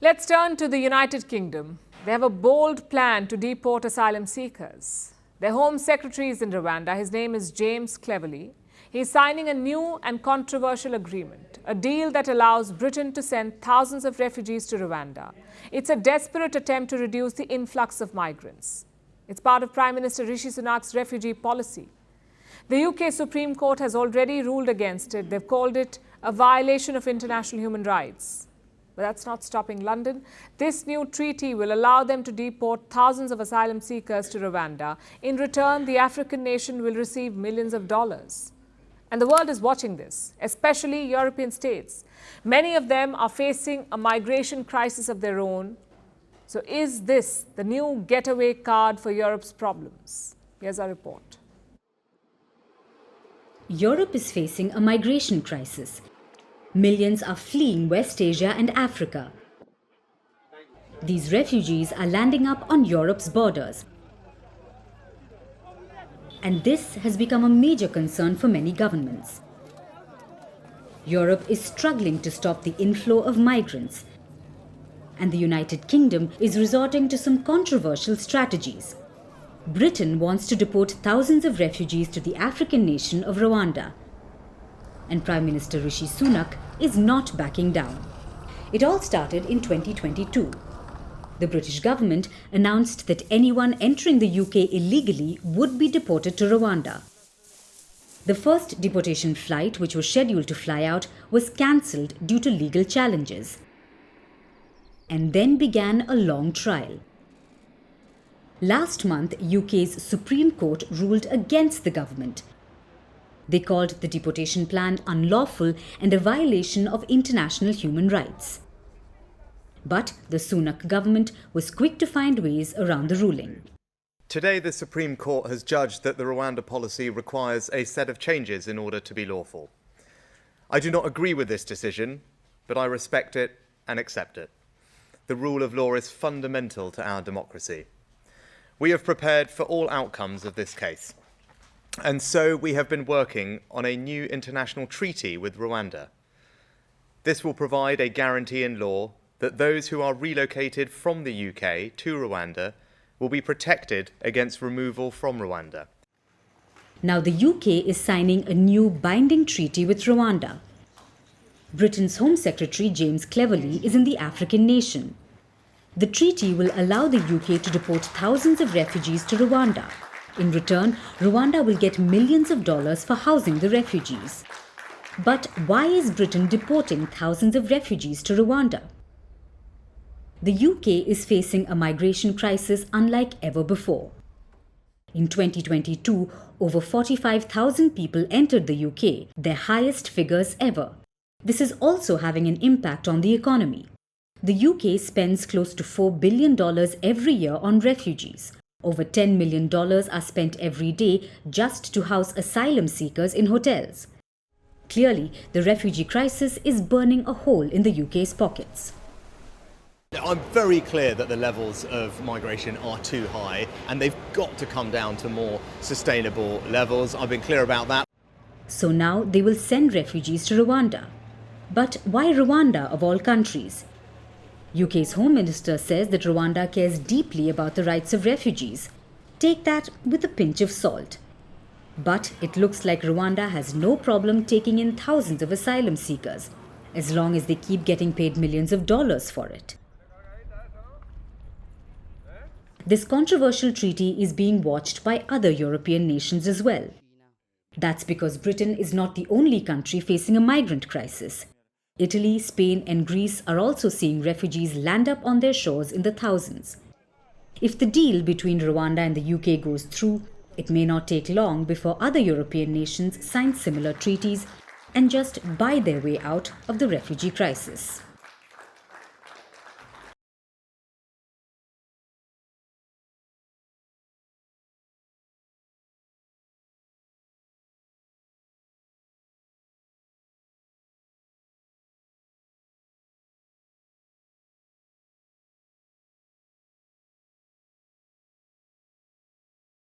Let's turn to the United Kingdom. They have a bold plan to deport asylum seekers. Their Home Secretary is in Rwanda. His name is James Cleverly. He's signing a new and controversial agreement, a deal that allows Britain to send thousands of refugees to Rwanda. It's a desperate attempt to reduce the influx of migrants. It's part of Prime Minister Rishi Sunak's refugee policy. The UK Supreme Court has already ruled against it. They've called it a violation of international human rights. But that's not stopping London. This new treaty will allow them to deport thousands of asylum seekers to Rwanda. In return, the African nation will receive millions of dollars. And the world is watching this, especially European states. Many of them are facing a migration crisis of their own. So is this the new getaway card for Europe's problems? Here's our report. Europe is facing a migration crisis. Millions are fleeing West Asia and Africa. These refugees are landing up on Europe's borders. And this has become a major concern for many governments. Europe is struggling to stop the inflow of migrants. And the United Kingdom is resorting to some controversial strategies. Britain wants to deport thousands of refugees to the African nation of Rwanda. And Prime Minister Rishi Sunak is not backing down. It all started in 2022. The British government announced that anyone entering the UK illegally would be deported to Rwanda. The first deportation flight, which was scheduled to fly out, was cancelled due to legal challenges. And then began a long trial. Last month, UK's Supreme Court ruled against the government. They called the deportation plan unlawful and a violation of international human rights. But the Sunak government was quick to find ways around the ruling. Today, the Supreme Court has judged that the Rwanda policy requires a set of changes in order to be lawful. I do not agree with this decision, but I respect it and accept it. The rule of law is fundamental to our democracy. We have prepared for all outcomes of this case. And so we have been working on a new international treaty with Rwanda. This will provide a guarantee in law that those who are relocated from the UK to Rwanda will be protected against removal from Rwanda. Now the UK is signing a new binding treaty with Rwanda. Britain's Home Secretary James Cleverly is in the African nation. The treaty will allow the UK to deport thousands of refugees to Rwanda. In return, Rwanda will get millions of dollars for housing the refugees. But why is Britain deporting thousands of refugees to Rwanda? The UK is facing a migration crisis unlike ever before. In 2022, over 45,000 people entered the UK, their highest figures ever. This is also having an impact on the economy. The UK spends close to $4 billion every year on refugees. Over $10 million are spent every day just to house asylum seekers in hotels. Clearly, the refugee crisis is burning a hole in the UK's pockets. I'm very clear that the levels of migration are too high and they've got to come down to more sustainable levels. I've been clear about that. So now they will send refugees to Rwanda. But why Rwanda of all countries? UK's Home Minister says that Rwanda cares deeply about the rights of refugees. Take that with a pinch of salt. But it looks like Rwanda has no problem taking in thousands of asylum seekers, as long as they keep getting paid millions of dollars for it. This controversial treaty is being watched by other European nations as well. That's because Britain is not the only country facing a migrant crisis. Italy, Spain and Greece are also seeing refugees land up on their shores in the thousands. If the deal between Rwanda and the UK goes through, it may not take long before other European nations sign similar treaties and just buy their way out of the refugee crisis.